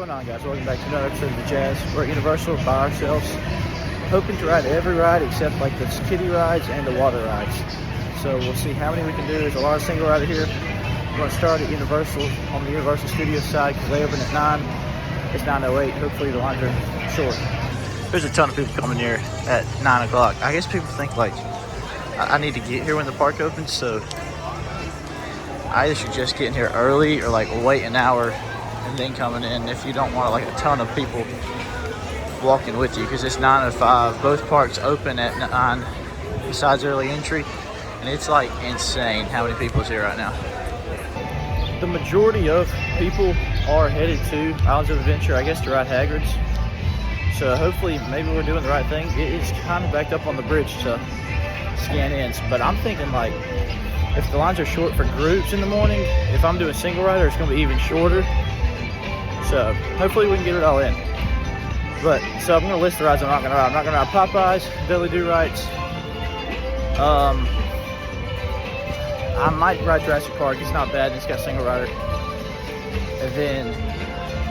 going on, guys? Welcome back to another episode of The Jazz. We're at Universal by ourselves, hoping to ride every ride except like the kiddie rides and the water rides. So we'll see how many we can do. There's a lot of single rider here. We're going to start at Universal on the Universal Studios side because they open at 9. It's 9:08. Hopefully the lines are short. There's a ton of people coming here at 9 o'clock. I guess people think like I need to get here when the park opens, so I either should just get in here early or like wait an hour and then coming in if you don't want like a ton of people walking with you, because it's 9:05. Both parks open at 9 besides early entry, and it's like insane how many people is here right now. The majority of people are headed to Islands of Adventure, I guess, to ride Hagrid's. So hopefully maybe we're doing the right thing. It is kind of backed up on the bridge to scan in, but I'm thinking like if the lines are short for groups in the morning, if I'm doing single rider, it's going to be even shorter. So hopefully we can get it all in. But so I'm going to list the rides I'm not going to ride. I'm not going to ride Popeyes, Billy Do Rights. I might ride Jurassic Park. It's not bad. It's got single rider. And then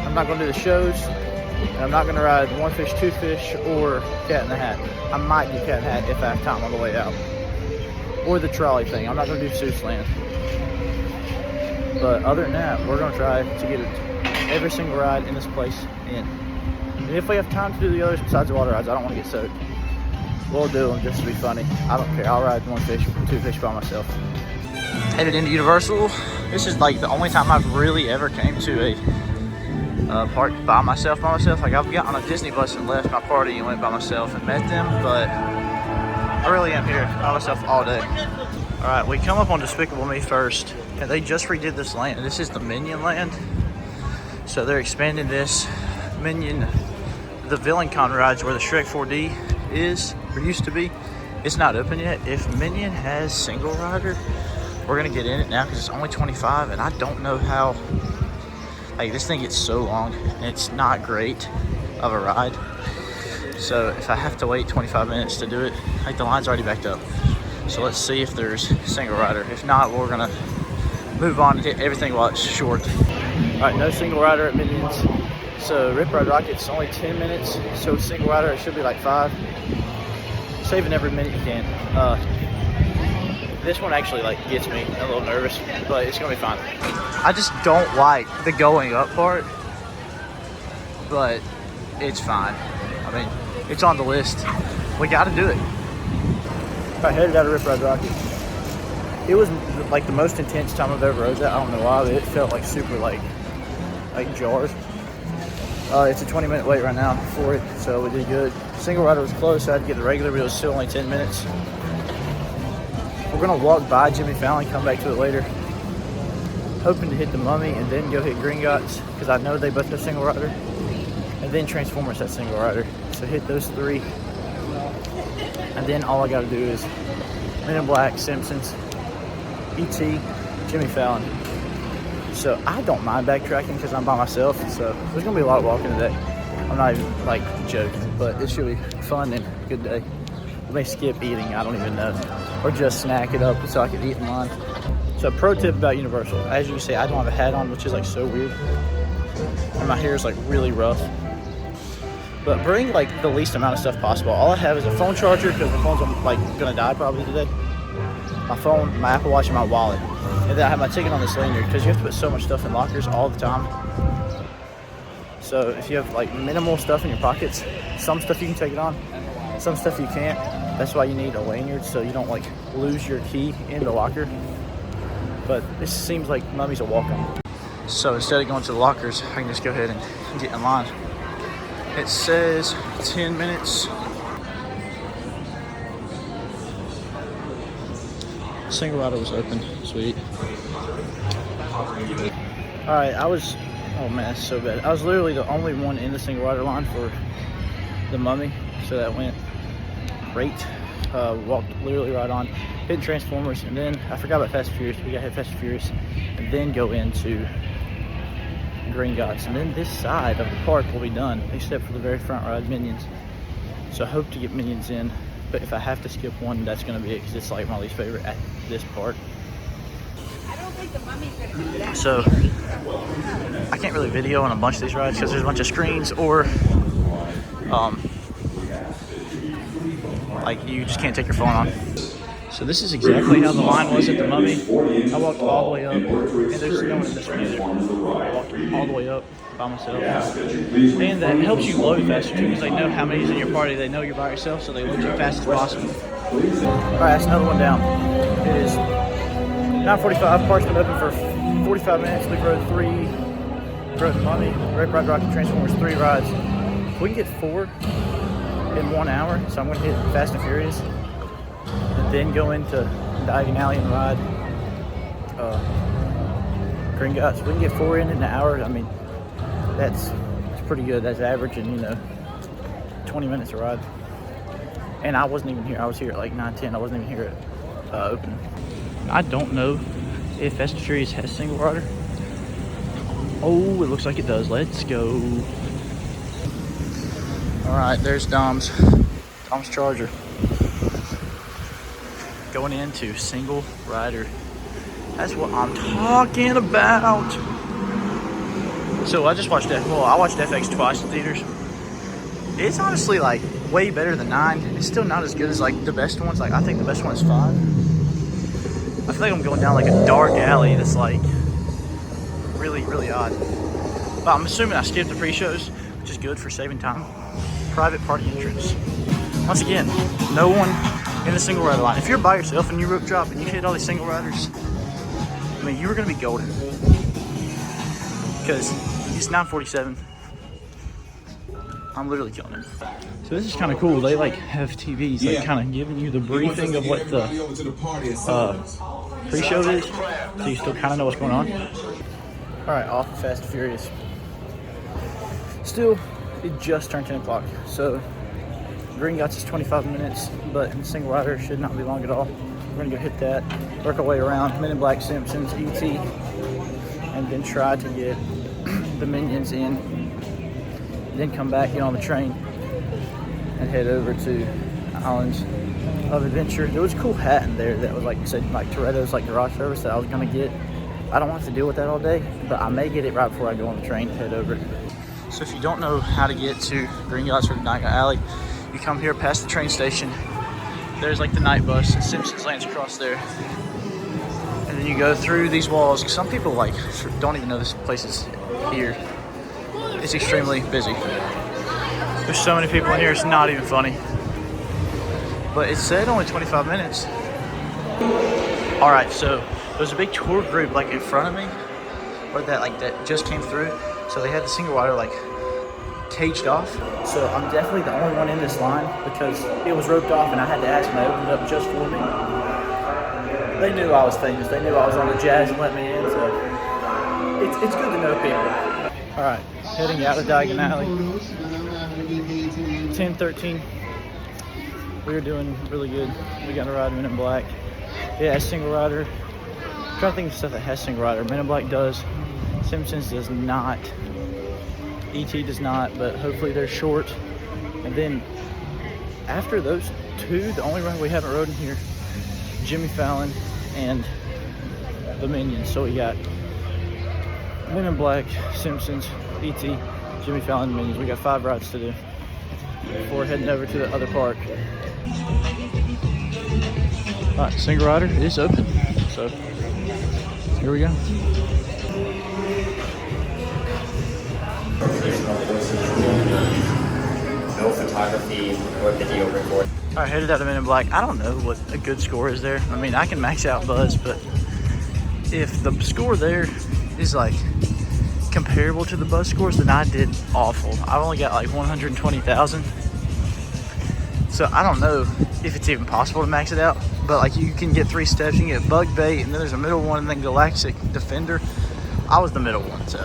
I'm not going to do the shows. And I'm not going to ride One Fish, Two Fish, or Cat in the Hat. I might do Cat in the Hat if I have time on the way out. Or the trolley thing. I'm not going to do Seuss Land. But other than that, we're going to try to get every single ride in this place in. And if we have time to do the others besides the water rides, I don't want to get soaked. We'll do them just to be funny. I don't care. I'll ride One Fish, Two Fish by myself. Headed into Universal. This is like the only time I've really ever came to a park by myself. Like I've got on a Disney bus and left my party and went by myself and met them, but I really am here by myself all day. All right, we come up on Despicable Me first, and they just redid this land. This is the Minion Land. So they're expanding this Minion, the VillainCon rides where the Shrek 4D is, or used to be. It's not open yet. If Minion has single rider, we're gonna get in it now because it's only 25, and I don't know how, like this thing gets so long, and it's not great of a ride. So if I have to wait 25 minutes to do it, like the line's already backed up. So let's see if there's single rider. If not, we're gonna move on and hit everything while it's short. All right, no single rider at Minions. So Rip Ride Rocket's only 10 minutes. So single rider, it should be like 5. Saving every minute you can. This one actually like gets me a little nervous, but it's gonna be fine. I just don't like the going up part, but it's fine. I mean, it's on the list. We got to do it. I headed out of Rip Ride Rocket. It was like the most intense time I've ever rode that. I don't know why, but it felt like super like jars. It's a 20-minute wait right now for it, so we did good. Single rider was close, so I had to get the regular, but it was still only 10 minutes. We're gonna walk by Jimmy Fallon, come back to it later. Hoping to hit the Mummy and then go hit Gringotts, because I know they both have single rider. And then Transformers has single rider. So hit those 3. And then all I gotta do is Men in Black, Simpsons, E.T., Jimmy Fallon. So I don't mind backtracking because I'm by myself. So there's gonna be a lot of walking today. I'm not even like joking, but it should be fun and a good day. We may skip eating, I don't even know. Or just snack it up so I can eat in line. So pro tip about Universal. As you can see, I don't have a hat on, which is like so weird. And my hair is like really rough. But bring like the least amount of stuff possible. All I have is a phone charger because my phone's like gonna die probably today. My phone, my Apple Watch, and my wallet. And then I have my ticket on this lanyard because you have to put so much stuff in lockers all the time. So if you have like minimal stuff in your pockets, some stuff you can take it on, some stuff you can't. That's why you need a lanyard so you don't like lose your key in the locker. But this seems like Mummy's a walk-on. So instead of going to the lockers, I can just go ahead and get in line. It says 10 minutes. Single rider was open. Sweet. Alright, oh man, it's so bad. I was literally the only one in the single rider line for the Mummy. So that went great. Walked literally right on. Hit Transformers, and then I forgot about Fast and Furious. We got to hit Fast and Furious, and then go into Gringotts, and then this side of the park will be done, except for the very front ride, Minions. So I hope to get Minions in, but if I have to skip one, that's going to be it, because it's like my least favorite at this park. So I can't really video on a bunch of these rides because there's a bunch of screens, or like you just can't take your phone on. So this is exactly how the line was at the Mummy. I walked all the way up, and there's no one in this one either. I walked all the way up by myself. And that helps you load faster too, because they know how many's in your party. They know you're by yourself, so they load you as fast as possible. All right, that's another one down. It is 9:45. Park's been open for 45 minutes. We've rode the Mummy, Red Ride Rocket Transformers, 3 rides. We can get 4 in 1 hour, so I'm going to hit Fast and Furious, and then go into Diagon Alley and ride Gringotts. We can get 4 in an hour. I mean, that's pretty good. That's averaging, 20 minutes a ride. And I wasn't even here. I was here at like 9:10. I wasn't even here at opening. I don't know if Fast and Furious has single rider. Oh, it looks like it does. Let's go. All right, there's Dom's Charger. Going into single rider. That's what I'm talking about. So I just watched I watched FX twice in theaters. It's honestly like way better than 9. It's still not as good as like the best ones. Like I think the best one is 5. I feel like I'm going down like a dark alley that's like really, really odd. But I'm assuming I skipped the pre-shows, which is good for saving time. Private party entrance. Once again, no one in the single rider line. If you're by yourself and you rope drop and you hit all these single riders, I mean, you were gonna be golden. Because it's 9:47. I'm literally killing it. So this is kind of cool. They like have TVs, like kind of giving you the briefing of what the pre-show is, so you still kind of know what's going on. All right, off of Fast and Furious. Still, it just turned 10 o'clock. So Gringotts is 25 minutes, but in single rider should not be long at all. We're gonna go hit that, work our way around Men in Black, Simpsons, E.T., and then try to get the Minions in. Then come back, get on the train, and head over to Islands of Adventure. There was a cool hat in there that was like said like Toretto's like garage service that I was gonna get. I don't want to deal with that all day, but I may get it right before I go on the train to head over. So if you don't know how to get to Gringotts or Diagon Alley, you come here past the train station. There's like the night bus, and Simpsons lands across there. And then you go through these walls. Some people like don't even know this place is here. It's extremely busy. There's so many people in here, it's not even funny. But it said only 25 minutes. All right, so there's a big tour group like in front of me, or that just came through. So they had the single rider like caged off. So I'm definitely the only one in this line because it was roped off and I had to ask them to open it up just for me. They knew I was famous. They knew I was on the Jazz and let me in. So it's good to know people. All right, heading out of Diagon Alley. 10:13. We are doing really good. We got a ride Men in Black. Yeah, single rider. I'm trying to think of stuff that has single rider. Men in Black does. Simpsons does not. E.T. does not, but hopefully they're short. And then after those 2, the only ride we haven't rode in here, Jimmy Fallon and the Minions. So we got Men in Black, Simpsons, E.T., Jimmy Fallon, Minions. We got 5 rides to do before heading over to the other park. All right, single rider is open. So here we go. No photography or video recording. All right, headed out to Men in Black. I don't know what a good score is there. I mean, I can max out Buzz, but if the score there is like comparable to the Buzz scores, then I did awful. I only got like 120,000. So I don't know if it's even possible to max it out, but like you can get 3 steps. You can get Bug Bait, and then there's a middle one, and then Galactic Defender. I was the middle one, so.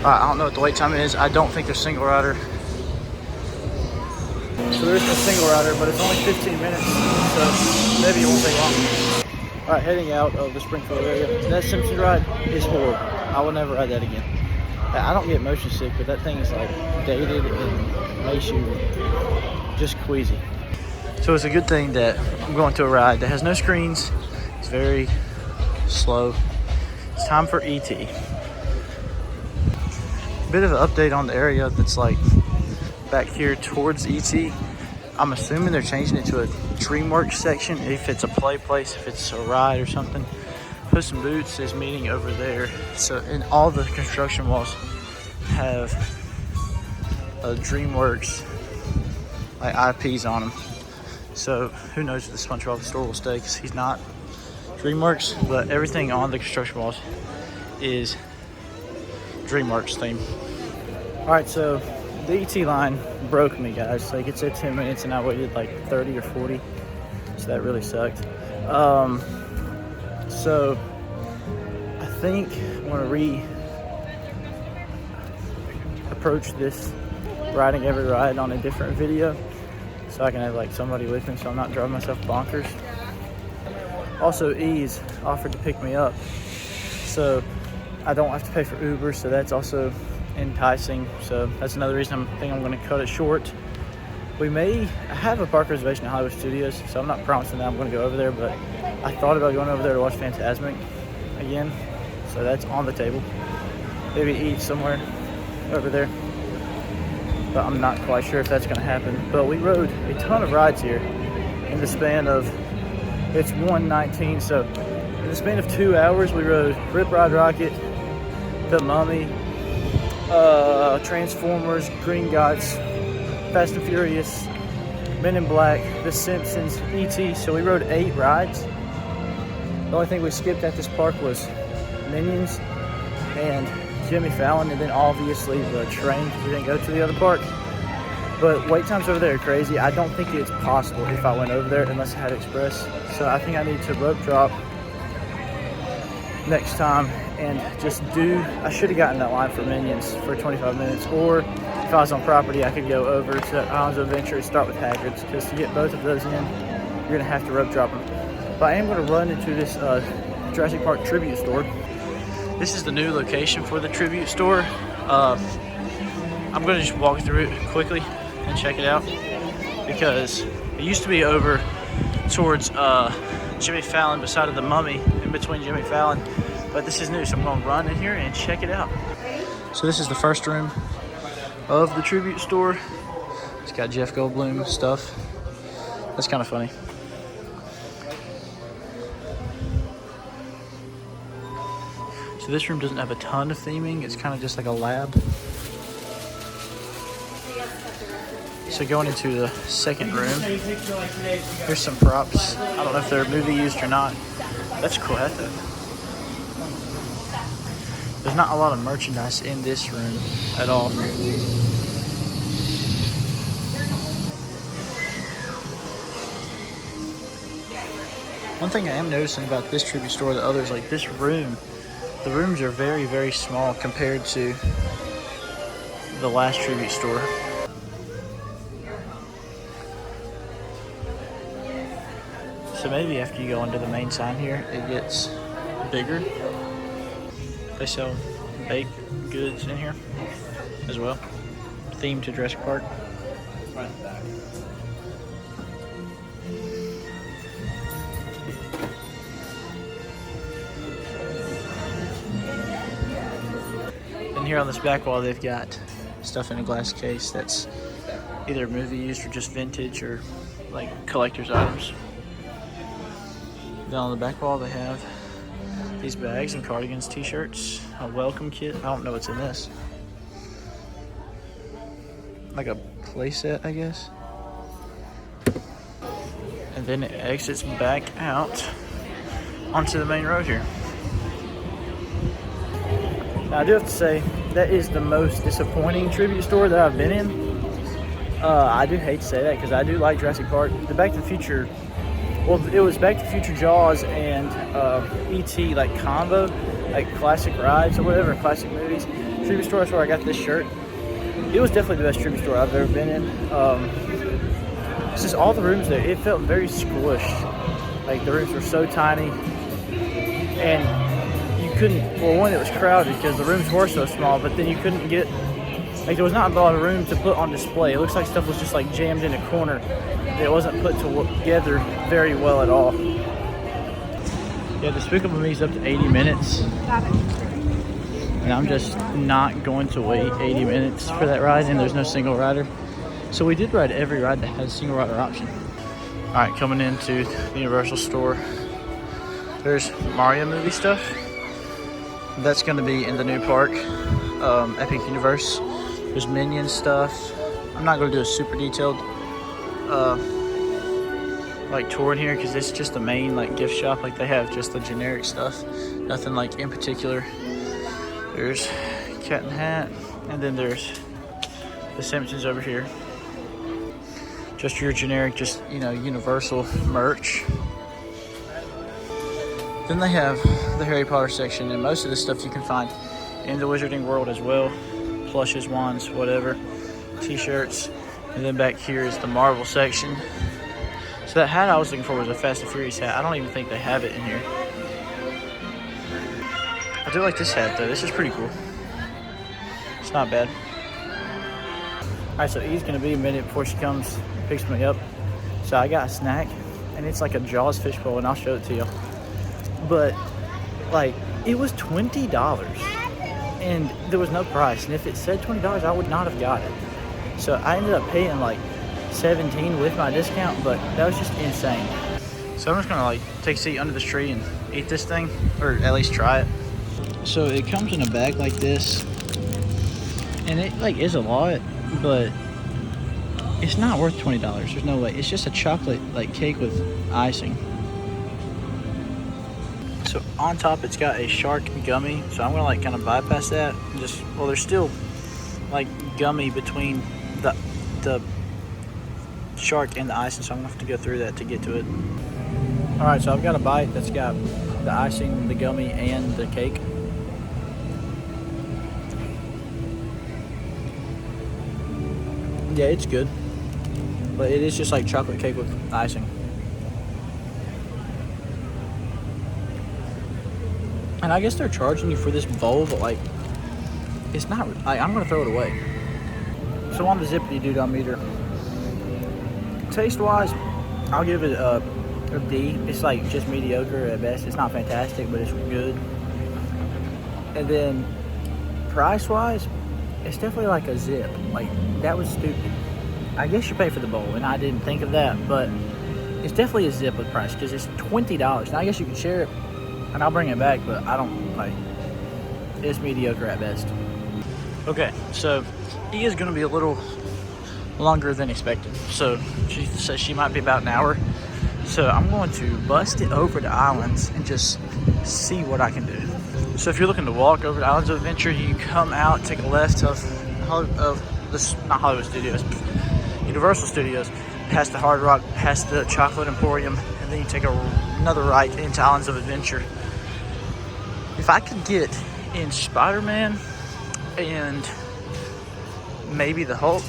All right, I don't know what the wait time is. I don't think there's single rider. So there's no single rider, but it's only 15 minutes, so maybe it won't take long. All right, heading out of the Springfield area. That Simpson ride is horrible. I will never ride that again. I don't get motion sick, but that thing is like dated and makes you just queasy. So it's a good thing that I'm going to a ride that has no screens. It's very slow. It's time for ET. Bit of an update on the area that's like back here towards ET. I'm assuming they're changing it to a DreamWorks section. If it's a play place, if it's a ride or something. Puss in Boots is meeting over there. So, and all the construction walls have a DreamWorks like IPs on them. So who knows if the SpongeBob store will stay because he's not DreamWorks, but everything on the construction walls is DreamWorks theme. All right, so the ET line broke me, guys. Like it said 10 minutes and I waited like 30 or 40. So that really sucked. So I think I'm gonna approach this riding every ride on a different video so I can have like somebody with me so I'm not driving myself bonkers. Also, Ease offered to pick me up so I don't have to pay for Uber, so that's also enticing. So that's another reason I think I'm going to cut it short. I have a park reservation at Hollywood Studios, so I'm not promising that I'm going to go over there, but I thought about going over there to watch Fantasmic again, so that's on the table. Maybe eat somewhere over there, but I'm not quite sure if that's going to happen. But we rode a ton of rides here in the span of, it's 1:19, so in the span of 2 hours we rode Rip Ride Rocket, The Mummy, Transformers, Green Gots, Fast and Furious, Men in Black, The Simpsons, E.T. So we rode 8 rides. The only thing we skipped at this park was Minions and Jimmy Fallon, and then obviously the train. We didn't go to the other park. But wait times over there are crazy. I don't think it's possible if I went over there unless I had Express. So I think I need to rope drop next time and just I should have gotten that line for Minions for 25 minutes. Or if I was on property, I could go over to Islands of Adventure and start with Hagrid's, because to get both of those in, you're going to have to rope drop them. But I am going to run into this Jurassic Park tribute store. This is the new location for the tribute store. I'm going to just walk through it quickly and check it out, because it used to be over towards Jimmy Fallon beside of the Mummy, in between Jimmy Fallon, but this is new, so I'm going to run in here and check it out. So this is the first room of the tribute store. It's got Jeff Goldblum stuff. That's kind of funny. So this room doesn't have a ton of theming. It's kind of just like a lab. So going into the second room, here's some props. I don't know if they're movie used or not. That's cool. There's not a lot of merchandise in this room at all. One thing I am noticing about this tribute store, the others, like this room, the rooms are very, very small compared to the last tribute store. So maybe after you go into the main sign here, it gets bigger. They sell baked goods in here as well, themed to Jurassic Park. And here on this back wall, they've got stuff in a glass case that's either movie used or just vintage or like collector's items. Then on the back wall, they have these bags and cardigans, t-shirts, a welcome kit. I don't know what's in this. Like a play set, I guess. And then it exits back out onto the main road here. Now, I do have to say, that is the most disappointing tribute store that I've been in. I do hate to say that because I do like Jurassic Park. The Back to the Future, well, it was Back to the Future, Jaws, and E.T. like combo, like classic rides or whatever, classic movies. Tribute store is where I got this shirt. It was definitely the best tribute store I've ever been in. It's just all the rooms there, it felt very squished. Like the rooms were so tiny, and you couldn't, well, one, it was crowded because the rooms were so small, but then you couldn't get, like there was not a lot of room to put on display. It looks like stuff was just like jammed in a corner. It wasn't put together very well at all. Yeah, Despicable Me is up to 80 minutes. And I'm just not going to wait 80 minutes for that ride, and there's no single rider. So we did ride every ride that has a single rider option. All right, coming into the Universal store. There's Mario movie stuff. That's going to be in the new park, Epic Universe. There's Minions stuff. I'm not going to do a super detailed like tour in here because it's just the main like gift shop. Like they have just the generic stuff, nothing like in particular. There's Cat in the Hat, and then there's the Simpsons over here. Just your generic, just, you know, Universal merch. Then they have the Harry Potter section, and most of the stuff you can find in the Wizarding World as well. Plushes, wands, whatever, t-shirts. And then back here is the Marvel section. So that hat I was looking for was a Fast and Furious hat. I don't even think they have it in here. I do like this hat though. This is pretty cool. It's not bad. Alright, so E's gonna be a minute before she comes and picks me up. So I got a snack, and it's like a Jaws fishbowl, and I'll show it to you. But like, it was $20 and there was no price, and if it said $20 I would not have got it. So I ended up paying like $17 with my discount, but that was just insane. So I'm just gonna like take a seat under this tree and eat this thing, or at least try it. So it comes in a bag like this, and it like is a lot, but it's not worth $20. There's no way. It's just a chocolate like cake with icing. So on top it's got a shark gummy, so I'm gonna like kind of bypass that and just, well, there's still like gummy between the shark and the icing, so I'm gonna have to go through that to get to it. All right, so I've got a bite that's got the icing, the gummy, and the cake. Yeah, it's good, but it is just like chocolate cake with icing. And I guess they're charging you for this bowl, but like, it's not, I'm gonna throw it away. So on the Zippity Doo-Dah meter, taste wise, I'll give it a D. It's like just mediocre at best. It's not fantastic, but it's good. And then price wise, it's definitely like a Zip. Like, that was stupid. I guess you pay for the bowl, and I didn't think of that, but it's definitely a Zip with price because it's $20. Now I guess you can share it, and I'll bring it back, but I don't, like, it's mediocre at best. Okay, so E is going to be a little longer than expected. So she says she might be about an hour. So I'm going to bust it over to Islands and just see what I can do. So if you're looking to walk over to Islands of Adventure, you come out, take a left of this, not Hollywood Studios, Universal Studios, past the Hard Rock, past the Chocolate Emporium, and then you take another right into Islands of Adventure. If I could get in Spider-Man and maybe the Hulk,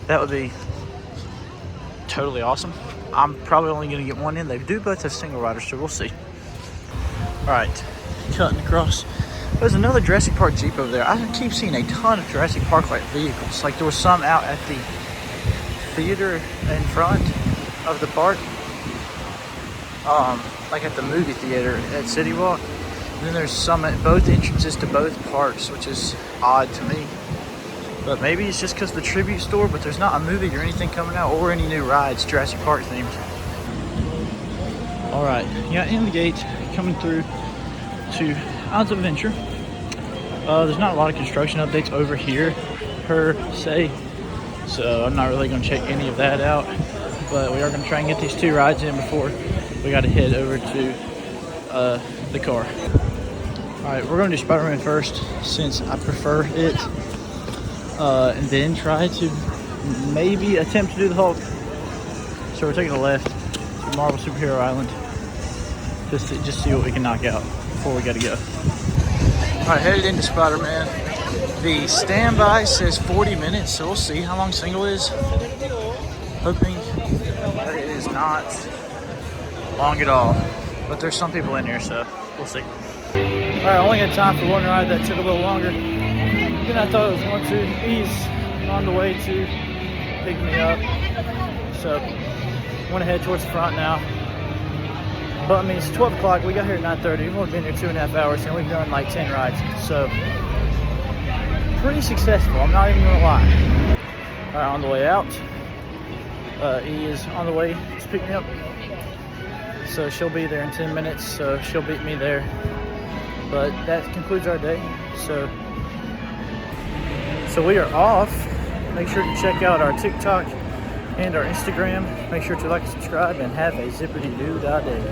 that would be totally awesome. I'm probably only going to get one in. They do both have single riders, so we'll see. All right, cutting across. There's another Jurassic Park Jeep over there. I keep seeing a ton of Jurassic Park like vehicles. Like there was some out at the theater in front of the park, like at the movie theater at City Walk. And then there's some at both entrances to both parks, which is odd to me. But maybe it's just because of the tribute store, but there's not a movie or anything coming out or any new rides Jurassic Park themed. All right, yeah, in the gate, coming through to Islands of Adventure. There's not a lot of construction updates over here per se, so I'm not really going to check any of that out. But we are going to try and get these two rides in before we got to head over to the car. All right, we're going to do Spider-Man first since I prefer it, and then try to maybe attempt to do the Hulk. So we're taking a left to Marvel Superhero Island just to see what we can knock out before we got to go. All right, headed into Spider-Man. The standby says 40 minutes, so we'll see how long single is. Hoping that it is not long at all, but there's some people in here, so we'll see. All right, I only had time for one ride that took a little longer than I thought it was going to. He's on the way to pick me up, so I'm gonna head towards the front now. But I mean, it's 12 o'clock. We got here at 9:30. We've only been here 2.5 hours, and we've done like 10 rides. So pretty successful. I'm not even gonna lie. All right, on the way out, E is on the way to pick me up. So she'll be there in 10 minutes. So she'll beat me there. But that concludes our day. So we are off. Make sure to check out our TikTok and our Instagram. Make sure to like and subscribe, and have a zippity-doo-dah day.